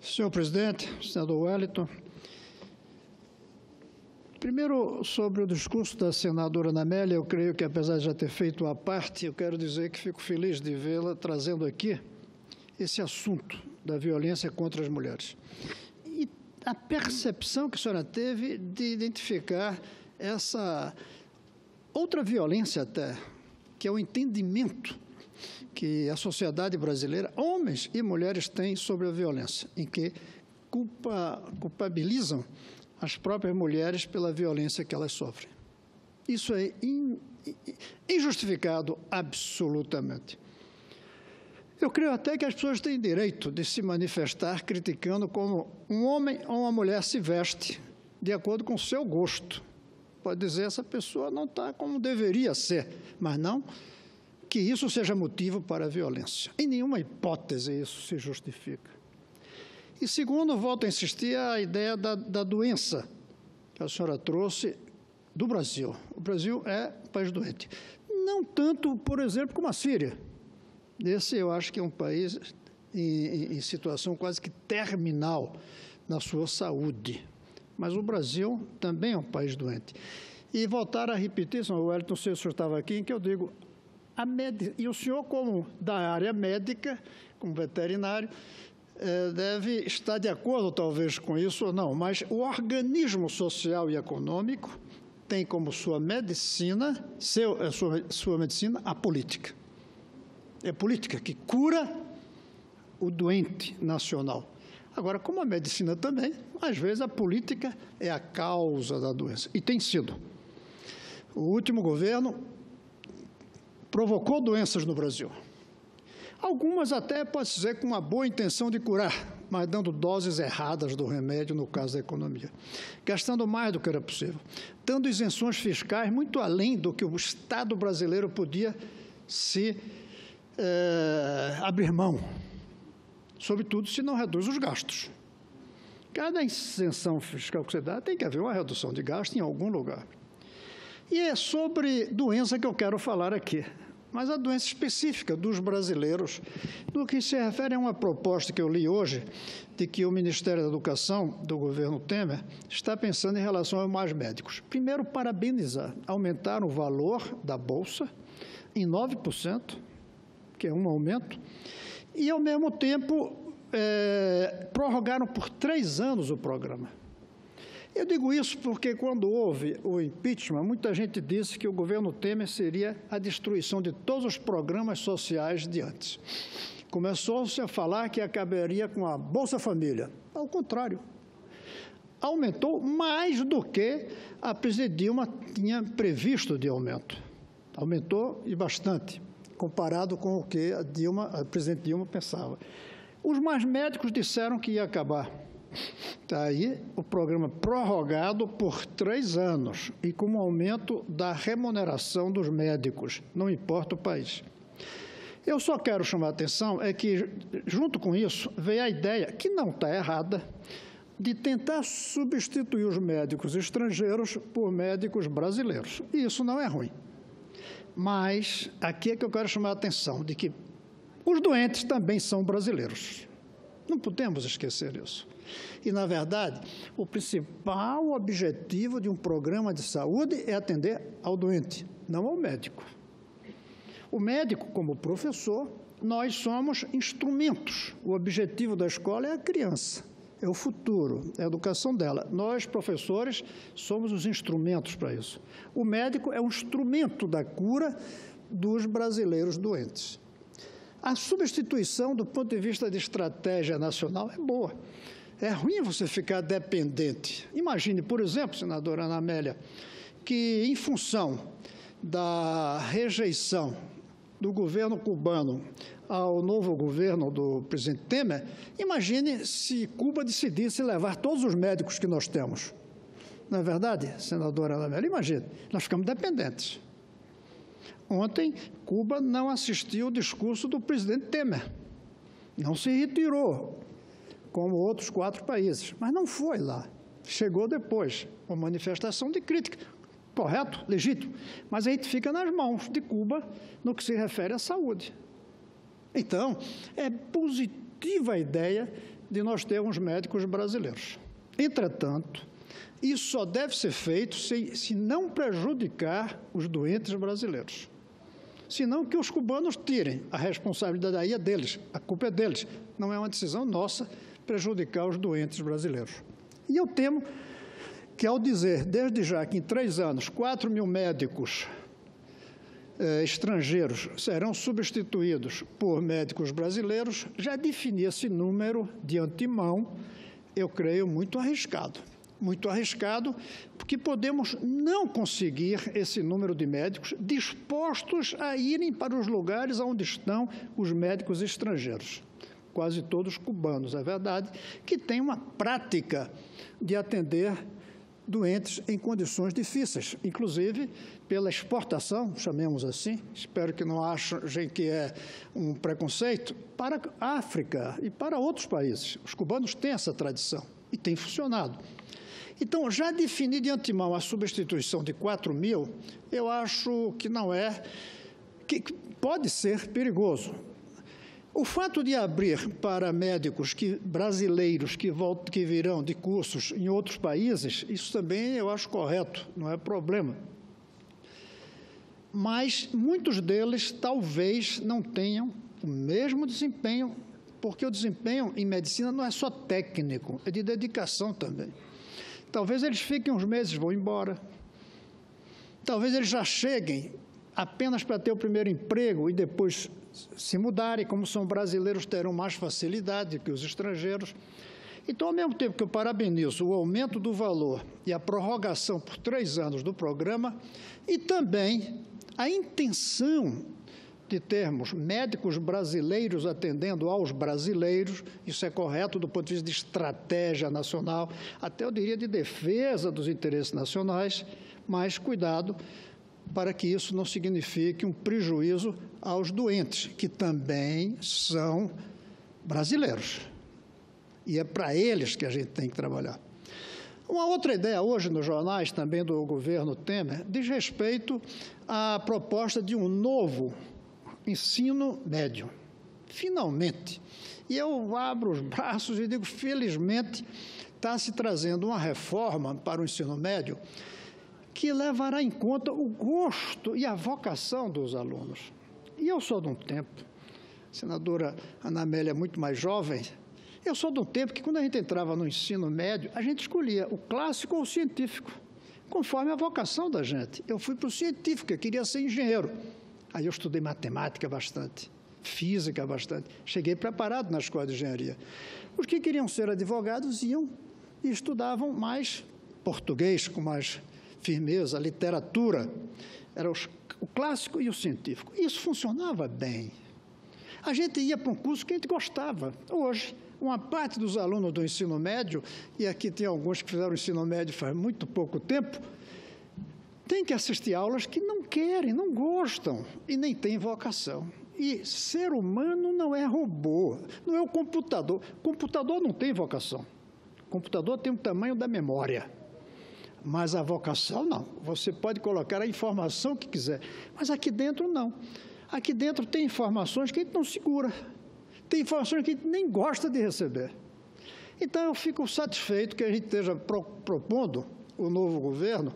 Senhor presidente, senador Wellington, primeiro, sobre o discurso da senadora Ana Amélia, eu creio que, apesar de já ter feito a parte, eu quero dizer que fico feliz de vê-la trazendo aqui esse assunto da violência contra as mulheres. E a percepção que a senhora teve de identificar essa outra violência até, que é o entendimento que a sociedade brasileira, homens e mulheres, têm sobre a violência, em que culpabilizam as próprias mulheres pela violência que elas sofrem. Isso é injustificado absolutamente. Eu creio até que as pessoas têm direito de se manifestar criticando como um homem ou uma mulher se veste de acordo com o seu gosto. Pode dizer, essa pessoa não está como deveria ser, mas não que isso seja motivo para a violência. Em nenhuma hipótese isso se justifica. E segundo, volto a insistir, a ideia da doença que a senhora trouxe do Brasil. O Brasil é um país doente. Não tanto, por exemplo, como a Síria. Esse eu acho que é um país em situação quase que terminal na sua saúde. Mas o Brasil também é um país doente. E voltar a repetir, senhor Wellington, não sei se o senhor estava aqui, em que eu digo, e o senhor, como da área médica, como veterinário, deve estar de acordo, talvez, com isso ou não, mas o organismo social e econômico tem como sua medicina, sua medicina, a política. É a política que cura o doente nacional. Agora, como a medicina também, às vezes a política é a causa da doença, e tem sido. O último governo provocou doenças no Brasil. Algumas até, pode-se dizer, com uma boa intenção de curar, mas dando doses erradas do remédio, no caso da economia. Gastando mais do que era possível. Dando isenções fiscais muito além do que o Estado brasileiro podia se abrir mão. Sobretudo, se não reduz os gastos. Cada isenção fiscal que você dá, tem que haver uma redução de gasto em algum lugar. E é sobre doença que eu quero falar aqui. Mas a doença específica dos brasileiros, no que se refere a uma proposta que eu li hoje, de que o Ministério da Educação, do governo Temer, está pensando em relação aos mais médicos. Primeiro, parabenizar, aumentar o valor da Bolsa em 9%, que é um aumento, e, ao mesmo tempo, prorrogaram por 3 anos o programa. Eu digo isso porque, quando houve o impeachment, muita gente disse que o governo Temer seria a destruição de todos os programas sociais de antes. Começou-se a falar que acabaria com a Bolsa Família. Ao contrário, aumentou mais do que a presidente Dilma tinha previsto de aumento. Aumentou e bastante, comparado com o que a presidente Dilma pensava. Os mais médicos disseram que ia acabar. Está aí o programa prorrogado por 3 anos e com um aumento da remuneração dos médicos, não importa o país. Eu só quero chamar a atenção é que, junto com isso, veio a ideia, que não está errada, de tentar substituir os médicos estrangeiros por médicos brasileiros. E isso não é ruim. Mas aqui é que eu quero chamar a atenção, de que os doentes também são brasileiros. Não podemos esquecer isso. E, na verdade, o principal objetivo de um programa de saúde é atender ao doente, não ao médico. O médico, como professor, nós somos instrumentos. O objetivo da escola é a criança, é o futuro, é a educação dela. Nós, professores, somos os instrumentos para isso. O médico é um instrumento da cura dos brasileiros doentes. A substituição, do ponto de vista de estratégia nacional, é boa. É ruim você ficar dependente. Imagine, por exemplo, senadora Ana Amélia, que, em função da rejeição do governo cubano ao novo governo do presidente Temer, imagine se Cuba decidisse levar todos os médicos que nós temos. Não é verdade, senadora Ana Amélia? Imagine, nós ficamos dependentes. Ontem, Cuba não assistiu ao discurso do presidente Temer. Não se retirou, como outros 4 países, mas não foi lá. Chegou depois, uma manifestação de crítica. Correto? Legítimo. Mas a gente fica nas mãos de Cuba no que se refere à saúde. Então, é positiva a ideia de nós termos médicos brasileiros. Entretanto, isso só deve ser feito se não prejudicar os doentes brasileiros. Senão que os cubanos tirem a responsabilidade, aí é deles, a culpa é deles. Não é uma decisão nossa prejudicar os doentes brasileiros. E eu temo que, ao dizer, desde já, que em 3 anos, 4 mil médicos estrangeiros serão substituídos por médicos brasileiros, já definir esse número de antemão, eu creio muito arriscado. Muito arriscado, porque podemos não conseguir esse número de médicos dispostos a irem para os lugares onde estão os médicos estrangeiros. Quase todos cubanos, é verdade, que têm uma prática de atender doentes em condições difíceis, inclusive pela exportação, chamemos assim, espero que não achem que é um preconceito, para a África e para outros países. Os cubanos têm essa tradição e tem funcionado. Então, já definir de antemão a substituição de 4 mil, eu acho que não é, que pode ser perigoso. O fato de abrir para médicos brasileiros que virão de cursos em outros países, isso também eu acho correto, não é problema. Mas muitos deles talvez não tenham o mesmo desempenho, porque o desempenho em medicina não é só técnico, é de dedicação também. Talvez eles fiquem uns meses e vão embora. Talvez eles já cheguem apenas para ter o primeiro emprego e depois se mudarem, como são brasileiros, terão mais facilidade que os estrangeiros. Então, ao mesmo tempo que eu parabenizo o aumento do valor e a prorrogação por 3 anos do programa, e também a intenção de termos médicos brasileiros atendendo aos brasileiros, isso é correto do ponto de vista de estratégia nacional, até eu diria de defesa dos interesses nacionais, mas cuidado para que isso não signifique um prejuízo aos doentes, que também são brasileiros. E é para eles que a gente tem que trabalhar. Uma outra ideia hoje nos jornais, também do governo Temer, diz respeito à proposta de um novo ensino médio. Finalmente. E eu abro os braços e digo, felizmente, está se trazendo uma reforma para o ensino médio que levará em conta o gosto e a vocação dos alunos. E eu sou de um tempo, a senadora Ana Amélia é muito mais jovem, eu sou de um tempo que, quando a gente entrava no ensino médio, a gente escolhia o clássico ou o científico, conforme a vocação da gente. Eu fui para o científico, eu queria ser engenheiro. Aí eu estudei matemática bastante, física bastante. Cheguei preparado na escola de engenharia. Os que queriam ser advogados iam e estudavam mais português, com mais firmeza, literatura. Era o clássico e o científico. Isso funcionava bem. A gente ia para um curso que a gente gostava. Hoje, uma parte dos alunos do ensino médio, e aqui tem alguns que fizeram ensino médio faz muito pouco tempo, tem que assistir aulas que não querem, não gostam e nem têm vocação. E ser humano não é robô, não é o computador. O computador não tem vocação. O computador tem o tamanho da memória. Mas a vocação, não. Você pode colocar a informação que quiser, mas aqui dentro, não. Aqui dentro tem informações que a gente não segura. Tem informações que a gente nem gosta de receber. Então, eu fico satisfeito que a gente esteja propondo, o novo governo,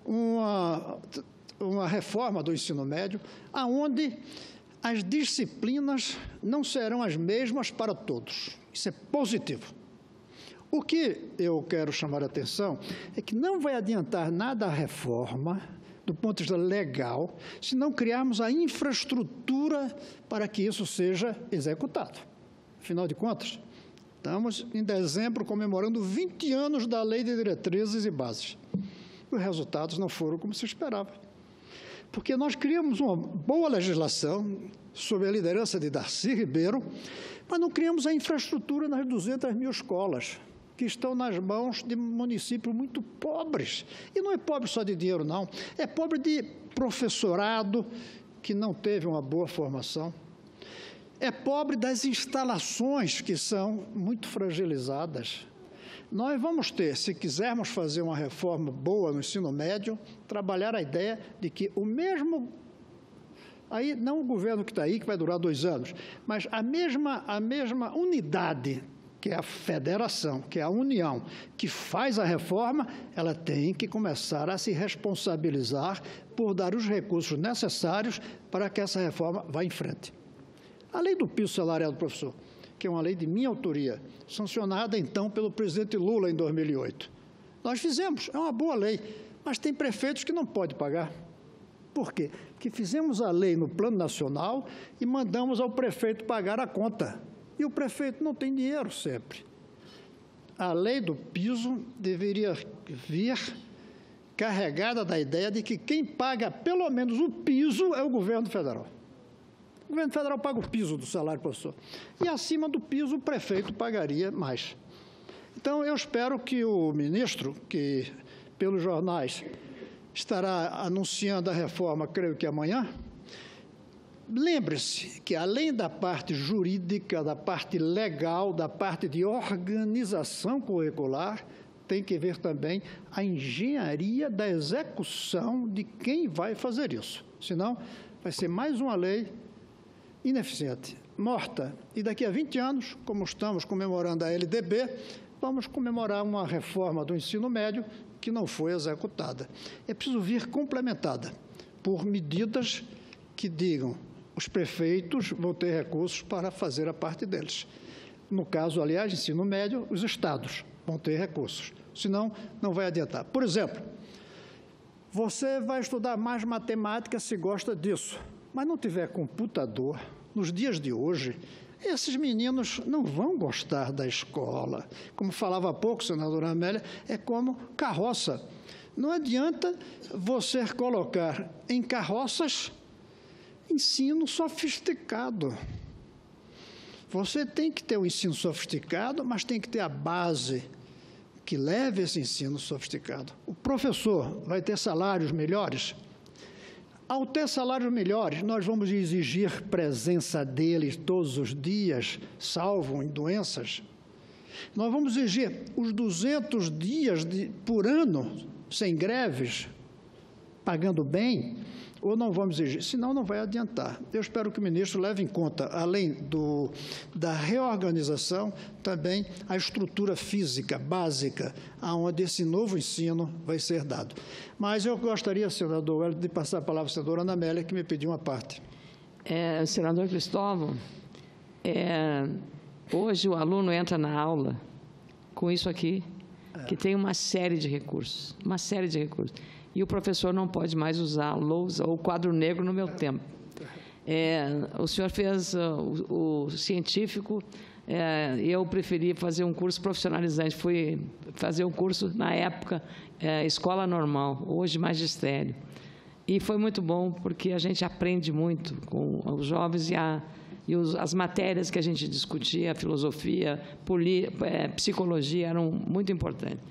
uma reforma do ensino médio, onde as disciplinas não serão as mesmas para todos. Isso é positivo. O que eu quero chamar a atenção é que não vai adiantar nada a reforma, do ponto de vista legal, se não criarmos a infraestrutura para que isso seja executado. Afinal de contas, estamos em dezembro comemorando 20 anos da Lei de Diretrizes e Bases. Os resultados não foram como se esperava. Porque nós criamos uma boa legislação, sob a liderança de Darcy Ribeiro, mas não criamos a infraestrutura nas 200 mil escolas, que estão nas mãos de municípios muito pobres. E não é pobre só de dinheiro, não. É pobre de professorado que não teve uma boa formação. É pobre das instalações que são muito fragilizadas. Nós vamos ter, se quisermos fazer uma reforma boa no ensino médio, trabalhar a ideia de que o mesmo, aí não o governo que está aí, que vai durar 2 anos, mas a mesma unidade que é a federação, que é a união, que faz a reforma, ela tem que começar a se responsabilizar por dar os recursos necessários para que essa reforma vá em frente. A lei do piso salarial do professor, que é uma lei de minha autoria, sancionada, então, pelo presidente Lula em 2008. Nós fizemos, é uma boa lei, mas tem prefeitos que não podem pagar. Por quê? Porque fizemos a lei no plano nacional e mandamos ao prefeito pagar a conta. E o prefeito não tem dinheiro sempre. A lei do piso deveria vir carregada da ideia de que quem paga pelo menos o piso é o governo federal. O governo federal paga o piso do salário do professor. E acima do piso o prefeito pagaria mais. Então, eu espero que o ministro, que pelos jornais estará anunciando a reforma, creio que amanhã, lembre-se que, além da parte jurídica, da parte legal, da parte de organização curricular, tem que ver também a engenharia da execução de quem vai fazer isso. Senão, vai ser mais uma lei ineficiente, morta. E daqui a 20 anos, como estamos comemorando a LDB, vamos comemorar uma reforma do ensino médio que não foi executada. É preciso vir complementada por medidas que digam os prefeitos vão ter recursos para fazer a parte deles. No caso, aliás, ensino médio, os estados vão ter recursos, senão não vai adiantar. Por exemplo, você vai estudar mais matemática se gosta disso, mas não tiver computador, nos dias de hoje, esses meninos não vão gostar da escola. Como falava há pouco, senadora Amélia, é como carroça. Não adianta você colocar em carroças ensino sofisticado. Você tem que ter o ensino sofisticado, mas tem que ter a base que leve esse ensino sofisticado. O professor vai ter salários melhores? Ao ter salários melhores, nós vamos exigir presença deles todos os dias, salvo em doenças. Nós vamos exigir os 200 dias por ano, sem greves, pagando bem, ou não vamos exigir, senão não vai adiantar. Eu espero que o ministro leve em conta, além da reorganização, também a estrutura física básica, onde esse novo ensino vai ser dado. Mas eu gostaria, senador Wellington, de passar a palavra à senadora Ana Amélia, que me pediu uma parte. Senador Cristóvão, hoje o aluno entra na aula com isso aqui, que tem uma série de recursos, e o professor não pode mais usar a lousa ou o quadro negro no meu tempo. O senhor fez o científico, eu preferi fazer um curso profissionalizante, fui fazer um curso, na época, escola normal, hoje magistério. E foi muito bom, porque a gente aprende muito com os jovens as matérias que a gente discutia, a filosofia, psicologia, eram muito importantes.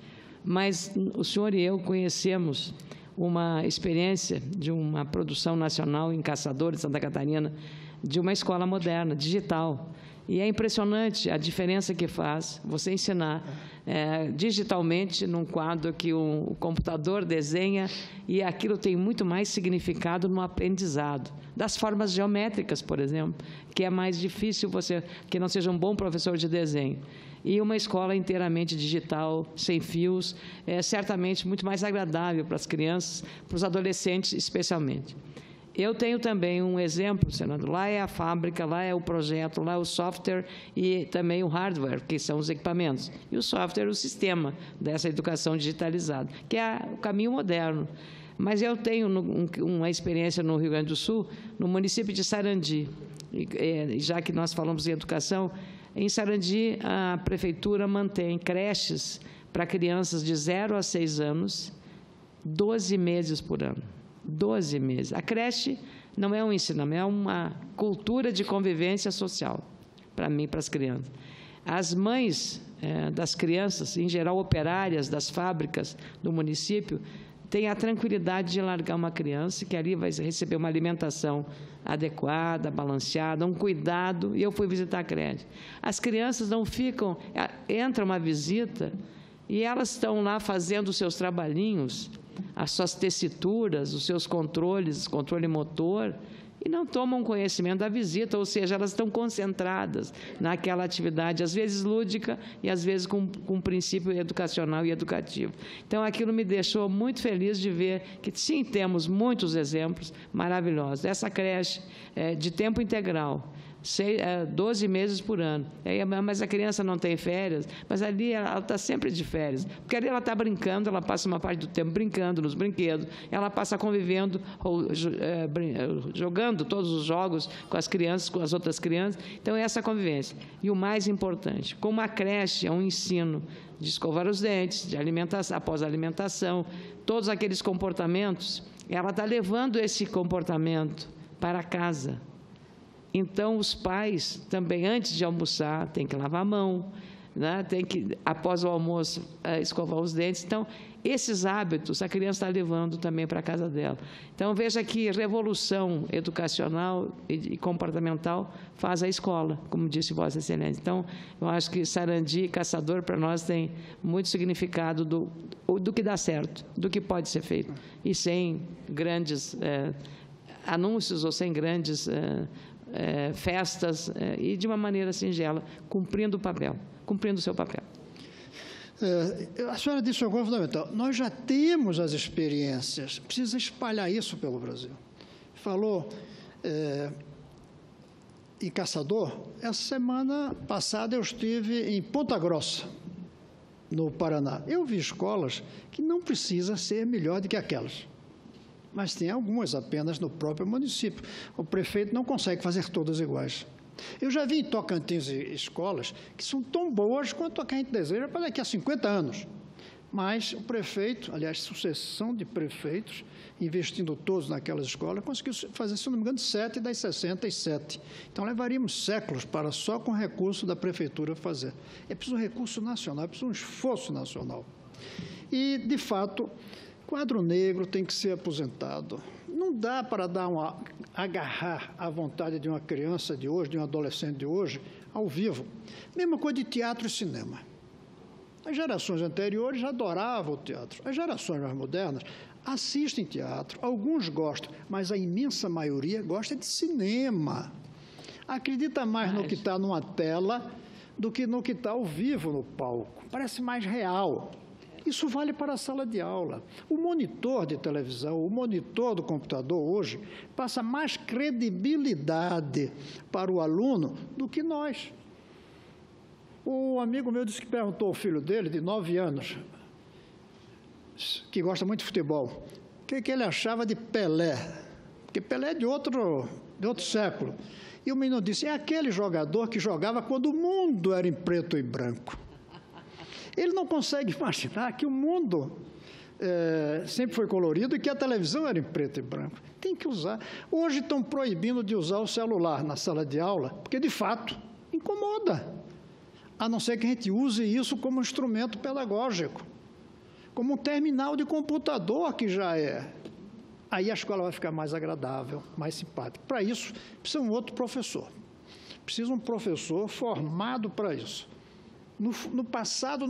Mas o senhor e eu conhecemos uma experiência de uma produção nacional em Caçadores, Santa Catarina, de uma escola moderna, digital. E é impressionante a diferença que faz você ensinar digitalmente num quadro que o computador desenha, e aquilo tem muito mais significado no aprendizado. Das formas geométricas, por exemplo, que é mais difícil você, que não seja um bom professor de desenho. E uma escola inteiramente digital, sem fios, é certamente muito mais agradável para as crianças, para os adolescentes especialmente. Eu tenho também um exemplo, senador, lá é a fábrica, lá é o projeto, lá é o software e também o hardware, que são os equipamentos. E o software, o sistema dessa educação digitalizada, que é o caminho moderno. Mas eu tenho uma experiência no Rio Grande do Sul, no município de Sarandi, já que nós falamos em educação. Em Sarandi, a prefeitura mantém creches para crianças de 0 a 6 anos, 12 meses por ano. 12 meses. A creche não é um ensinamento, é uma cultura de convivência social, para mim, para as crianças. As mães das crianças, em geral operárias das fábricas do município, têm a tranquilidade de largar uma criança que ali vai receber uma alimentação adequada, balanceada, um cuidado, e eu fui visitar a creche. As crianças não ficam, entra uma visita e elas estão lá fazendo os seus trabalhinhos, as suas tessituras, os seus controles, controle motor, e não tomam conhecimento da visita, ou seja, elas estão concentradas naquela atividade, às vezes lúdica e às vezes com um princípio educacional e educativo. Então, aquilo me deixou muito feliz de ver que, sim, temos muitos exemplos maravilhosos. Essa creche de tempo integral, 12 meses por ano. Mas a criança não tem férias, mas ali ela está sempre de férias, porque ali ela está brincando, ela passa uma parte do tempo brincando nos brinquedos, ela passa convivendo, jogando todos os jogos com as crianças, com as outras crianças. Então, é essa convivência. E o mais importante, como a creche é um ensino de escovar os dentes, de alimentação, após a alimentação, todos aqueles comportamentos, ela está levando esse comportamento para casa. Então, os pais também, antes de almoçar, têm que lavar a mão, né? Tem que, após o almoço, escovar os dentes. Então, esses hábitos a criança está levando também para a casa dela. Então, veja que revolução educacional e comportamental faz a escola, como disse Vossa Excelência. Então, eu acho que Sarandi e Caçador, para nós, tem muito significado do que dá certo, do que pode ser feito, e sem grandes anúncios ou sem grandes festas, e de uma maneira singela, cumprindo o seu papel. A senhora disse uma coisa fundamental. Nós já temos as experiências, precisa espalhar isso pelo Brasil. Falou em Caçador. Essa semana passada eu estive em Ponta Grossa, no Paraná. Eu vi escolas que não precisam ser melhor do que aquelas, mas tem algumas apenas no próprio município. O prefeito não consegue fazer todas iguais. Eu já vi em Tocantins escolas que são tão boas quanto a que a gente deseja para daqui a 50 anos. Mas o prefeito, aliás, sucessão de prefeitos, investindo todos naquelas escolas, conseguiu fazer, se não me engano, 7 das 67. Então, levaríamos séculos para só com recurso da prefeitura fazer. É preciso um recurso nacional, é preciso um esforço nacional. E, de fato, quadro negro tem que ser aposentado. Não dá para agarrar a vontade de uma criança de hoje, de um adolescente de hoje, ao vivo. Mesma coisa de teatro e cinema. As gerações anteriores adoravam o teatro. As gerações mais modernas assistem teatro, alguns gostam, mas a imensa maioria gosta de cinema. Acredita mais no que está numa tela do que no que está ao vivo no palco. Parece mais real. Isso vale para a sala de aula. O monitor de televisão, o monitor do computador hoje, passa mais credibilidade para o aluno do que nós. Um amigo meu disse que perguntou ao filho dele, de 9 anos, que gosta muito de futebol, o que ele achava de Pelé. Porque Pelé é de outro século. E o menino disse, é aquele jogador que jogava quando o mundo era em preto e branco. Ele não consegue imaginar que o mundo sempre foi colorido e que a televisão era em preto e branco. Tem que usar. Hoje estão proibindo de usar o celular na sala de aula, porque, de fato, incomoda. A não ser que a gente use isso como instrumento pedagógico, como um terminal de computador, que já é. Aí a escola vai ficar mais agradável, mais simpática. Para isso, precisa um outro professor. Precisa um professor formado para isso. No passado,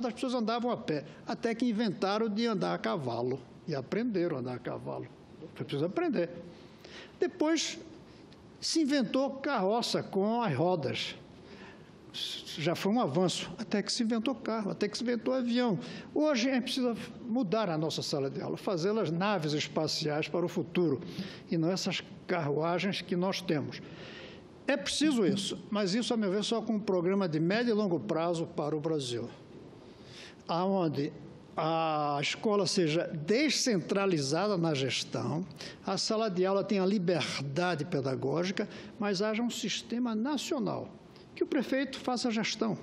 as pessoas andavam a pé, até que inventaram de andar a cavalo, e aprenderam a andar a cavalo. Foi preciso aprender. Depois, se inventou carroça com as rodas. Já foi um avanço, até que se inventou carro, até que se inventou avião. Hoje, a gente precisa mudar a nossa sala de aula, fazê-las naves espaciais para o futuro, e não essas carruagens que nós temos. É preciso isso, mas isso, a meu ver, só com um programa de médio e longo prazo para o Brasil, onde a escola seja descentralizada na gestão, a sala de aula tenha liberdade pedagógica, mas haja um sistema nacional, que o prefeito faça a gestão,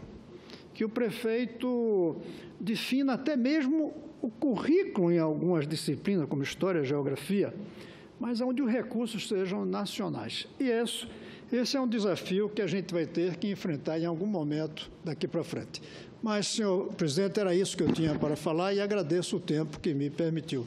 que o prefeito defina até mesmo o currículo em algumas disciplinas, como História e Geografia, mas onde os recursos sejam nacionais. E esse é um desafio que a gente vai ter que enfrentar em algum momento daqui para frente. Mas, senhor presidente, era isso que eu tinha para falar e agradeço o tempo que me permitiu.